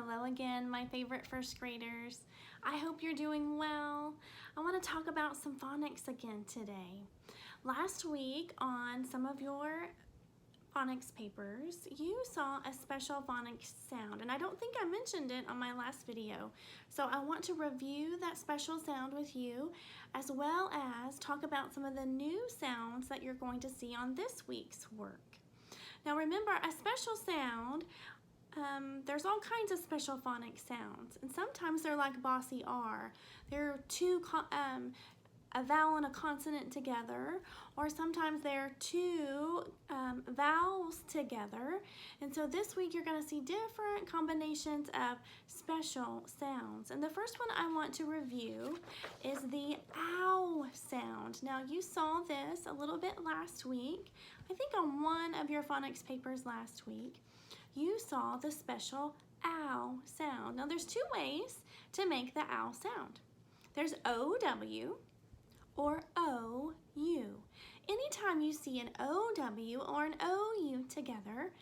Hello again, my favorite first graders. I hope you're doing well. I want to talk about some phonics again today. Last week on some of your phonics papers, you saw a special phonics sound, and I don't think I mentioned it on my last video. So I want to review that special sound with you, as well as talk about some of the new sounds that you're going to see on this week's work. Now remember, a special sound, there's all kinds of special phonic sounds, and sometimes they're like bossy R. They're a vowel and a consonant together, or sometimes they're two vowels together. And so this week you're going to see different combinations of special sounds. And the first one I want to review is the ow sound. Now you saw this a little bit last week, I think on one of your phonics papers last week. You saw the special ow sound. Now there's two ways to make the ow sound. There's OW or OU. Anytime you see an OW or an OU together,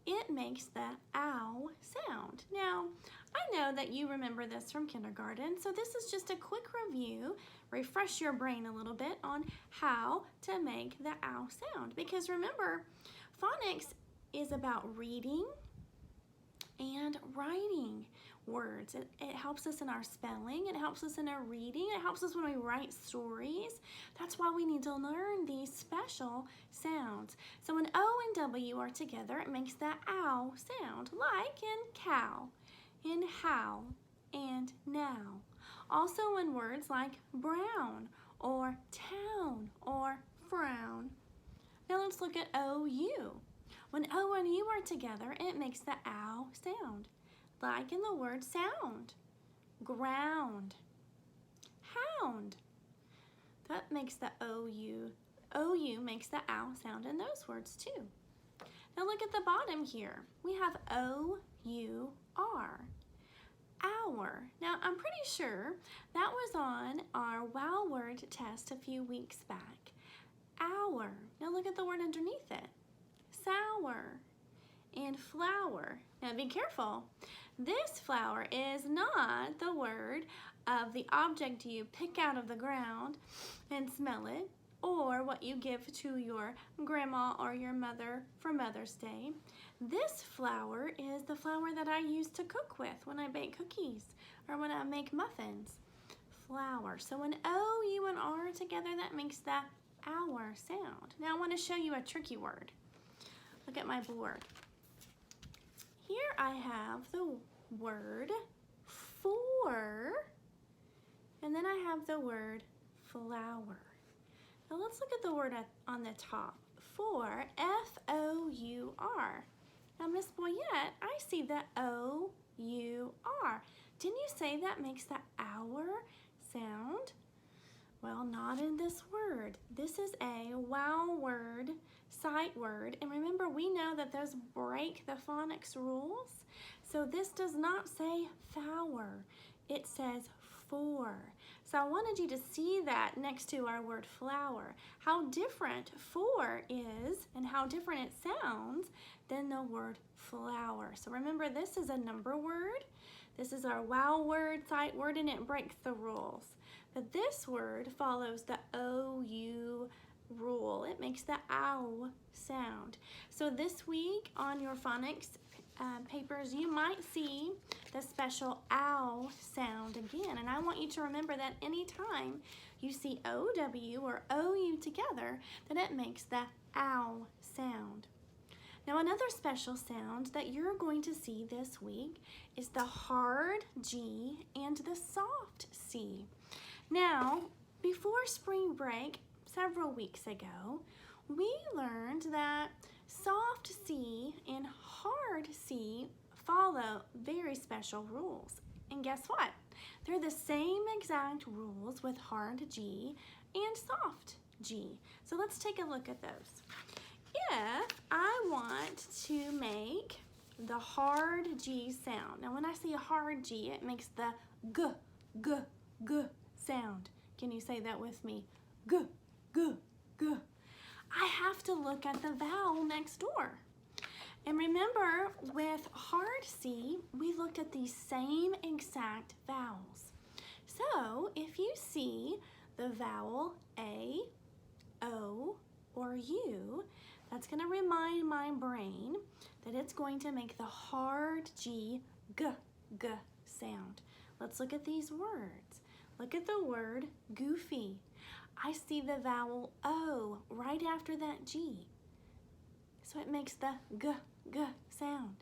it makes the ow sound. Now, I know that you remember this from kindergarten, so this is just a quick review, refresh your brain a little bit on how to make the ow sound. Because remember, phonics is about reading and writing words. It helps us in our spelling, it helps us in our reading, it helps us when we write stories. That's why we need to learn these special sounds. So when O and W are together, it makes the ow sound, like in cow, in how, and now. Also in words like brown, or town, or frown. Now let's look at OU. When O and U are together, it makes the ow sound, like in the word sound, ground, hound. That makes the OU. OU makes the ow sound in those words too. Now look at the bottom here. We have OUR, hour. Now I'm pretty sure that was on our wow word test a few weeks back. Hour. Now look at the word underneath it. Sour and flower. Now be careful. This flower is not the word of the object you pick out of the ground and smell it, or what you give to your grandma or your mother for Mother's Day. This flour is the flour that I use to cook with when I bake cookies or when I make muffins. Flour. So when O, U, and R are together, that makes the hour sound. Now I want to show you a tricky word. Look at my board. Here I have the word for, and then I have the word flower. Now let's look at the word on the top. For, F-O-U-R. Now Miss Boyett, I see the O-U-R. Didn't you say that makes the hour sound? Well, not in this word. This is a wow word, sight word, and remember we know that those break the phonics rules. So this does not say fower, it says for. So I wanted you to see that next to our word flower, how different for is and how different it sounds than the word flower. So remember, this is a number word. This is our wow word, sight word, and it breaks the rules. But this word follows the OU rule. It makes the ow sound. So this week on your phonics papers, you might see the special ow sound again. And I want you to remember that anytime you see OW or OU together, that it makes the ow sound. Now another special sound that you're going to see this week is the hard G and the soft C. Now, before spring break, several weeks ago, we learned that soft C and hard C follow very special rules. And guess what? They're the same exact rules with hard G and soft G. So let's take a look at those. If I want to make the hard G sound, now when I see a hard G, it makes the G, G, G sound. Can you say that with me? G, G, G. I have to look at the vowel next door. And remember, with hard C, we looked at the same exact vowels. So if you see the vowel A, O, or U, that's going to remind my brain that it's going to make the hard G, G sound. Let's look at these words. Look at the word goofy. I see the vowel O right after that G. So it makes the G sound.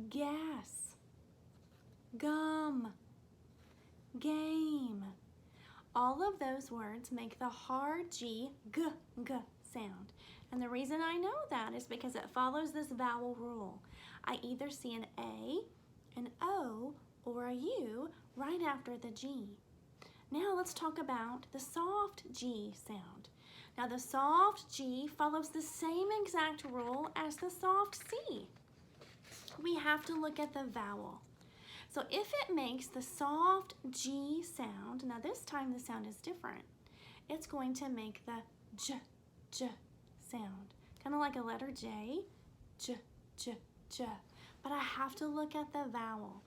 Gas, gum, game. All of those words make the hard G, G sound. And the reason I know that is because it follows this vowel rule. I either see an A, an O, or a U right after the G. Now let's talk about the soft G sound. Now the soft G follows the same exact rule as the soft C. We have to look at the vowel. So if it makes the soft G sound, now this time the sound is different. It's going to make the J sound, kind of like a letter J, J. But I have to look at the vowel.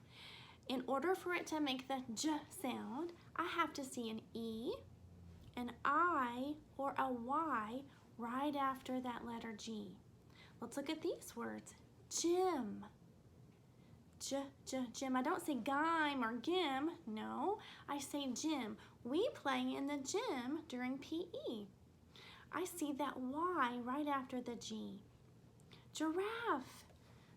In order for it to make the J sound, I have to see an E, an I, or a Y right after that letter G. Let's look at these words. Gym. Gym. I don't say gym or gym. No, I say gym. We play in the gym during PE. I see that Y right after the G. Giraffe.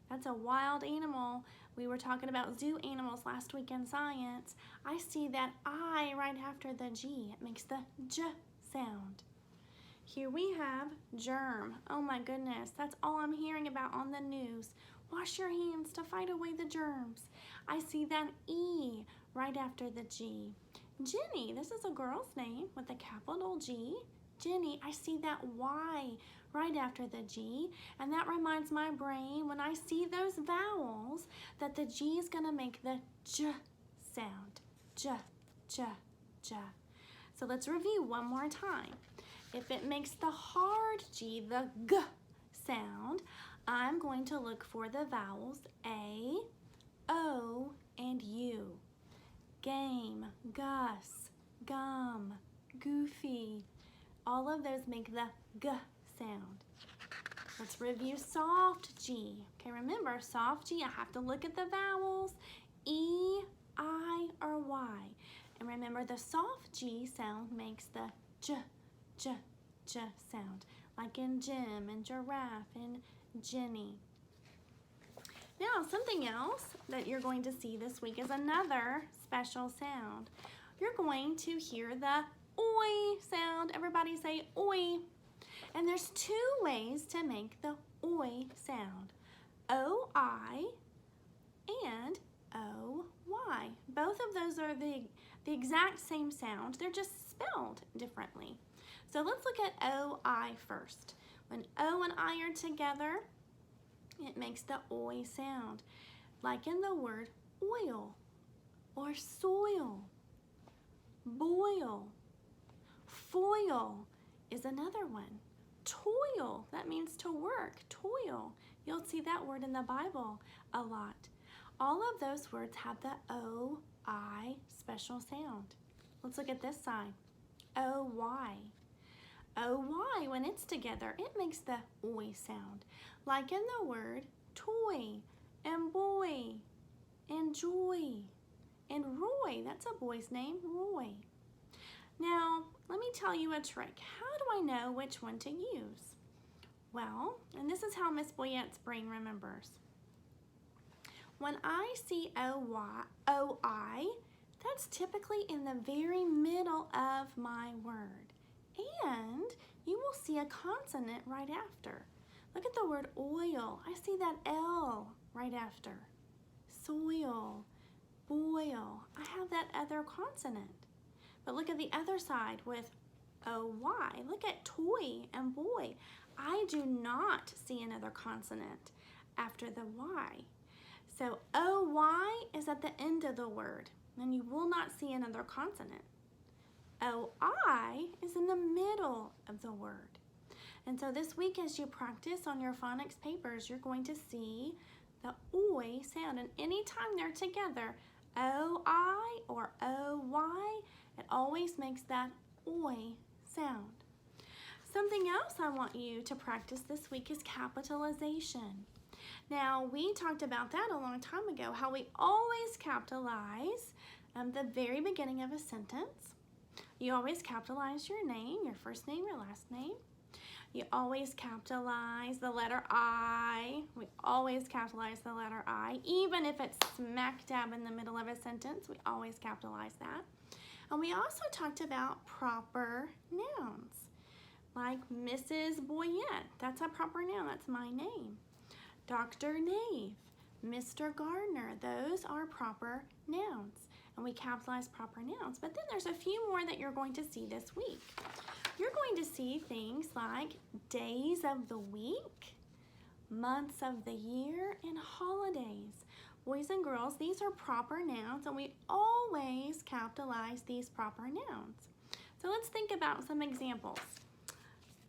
That's a wild animal. We were talking about zoo animals last week in science. I see that I right after the G. It makes the J sound. Here we have germ. Oh my goodness, that's all I'm hearing about on the news. Wash your hands to fight away the germs. I see that E right after the G. Jenny, this is a girl's name with a capital G. Jenny, I see that Y right after the G, and that reminds my brain when I see those vowels that the G is gonna make the J sound. J. So let's review one more time. If it makes the hard G, the G sound, I'm going to look for the vowels A, O, and U. Game, Gus, gum, goofy. All of those make the G sound. Let's review soft G. Okay, remember, soft G, I have to look at the vowels, E, I, or Y. And remember, the soft G sound makes the J sound, like in Jim and giraffe and Jenny. Now, something else that you're going to see this week is another special sound. You're going to hear the oi sound. Everybody say oi. And there's two ways to make the oi sound. O-I and O-Y. Both of those are the exact same sound. They're just spelled differently. So let's look at O-I first. When O and I are together, it makes the oi sound, like in the word oil or soil. Boil. Foil is another one. Toil, that means to work, toil. You'll see that word in the Bible a lot. All of those words have the O-I special sound. Let's look at this side. O-Y. O-Y, when it's together, it makes the oi sound, like in the word toy and boy and joy and Roy. That's a boy's name, Roy. Now, let me tell you a trick. How do I know which one to use? Well, and this is how Miss Boyett's brain remembers. When I see O-I, that's typically in the very middle of my word. And you will see a consonant right after. Look at the word oil. I see that L right after. Soil, boil. I have that other consonant. But look at the other side with O-Y. Look at toy and boy. I do not see another consonant after the Y. So O-Y is at the end of the word, and you will not see another consonant. O-I is in the middle of the word. And so this week as you practice on your phonics papers, you're going to see the oi sound. And anytime they're together, O-I or O-Y, it always makes that oi sound. Something else I want you to practice this week is capitalization. Now, we talked about that a long time ago, how we always capitalize the very beginning of a sentence. You always capitalize your name, your first name, your last name. You always capitalize the letter I. We always capitalize the letter I. Even if it's smack dab in the middle of a sentence, we always capitalize that. And we also talked about proper nouns, like Mrs. Boyett. That's a proper noun. That's my name. Dr. Nave, Mr. Gardner. Those are proper nouns. And we capitalize proper nouns. But then there's a few more that you're going to see this week. You're going to see things like days of the week, months of the year, and holidays. Boys and girls, these are proper nouns, and we always capitalize these proper nouns. So let's think about some examples.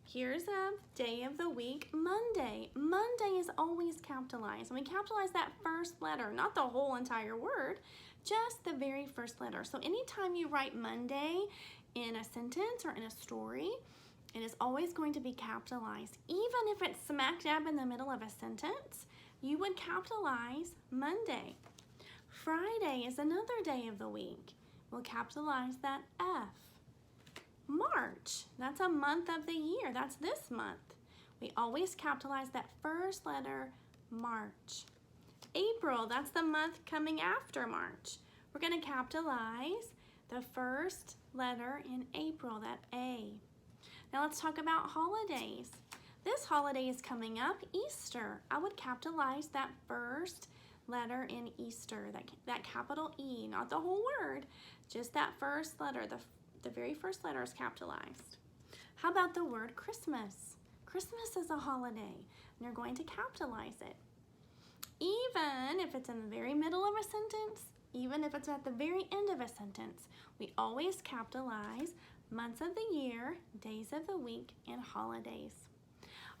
Here's a day of the week, Monday. Monday is always capitalized, and we capitalize that first letter, not the whole entire word, just the very first letter. So anytime you write Monday in a sentence or in a story, it is always going to be capitalized. Even if it's smack dab in the middle of a sentence, you would capitalize Monday. Friday is another day of the week. We'll capitalize that F. March, that's a month of the year. That's this month. We always capitalize that first letter, March. April, that's the month coming after March. We're going to capitalize the first letter in April, that A. Now let's talk about holidays. This holiday is coming up, Easter. I would capitalize that first letter in Easter, that capital E, not the whole word, just that first letter, the very first letter is capitalized. How about the word Christmas? Christmas is a holiday, and you're going to capitalize it. Even if it's in the very middle of a sentence, even if it's at the very end of a sentence, we always capitalize months of the year, days of the week, and holidays.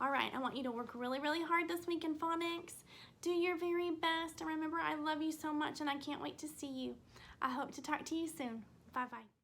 All right, I want you to work really, really hard this week in phonics. Do your very best, and remember, I love you so much, and I can't wait to see you. I hope to talk to you soon. Bye-bye.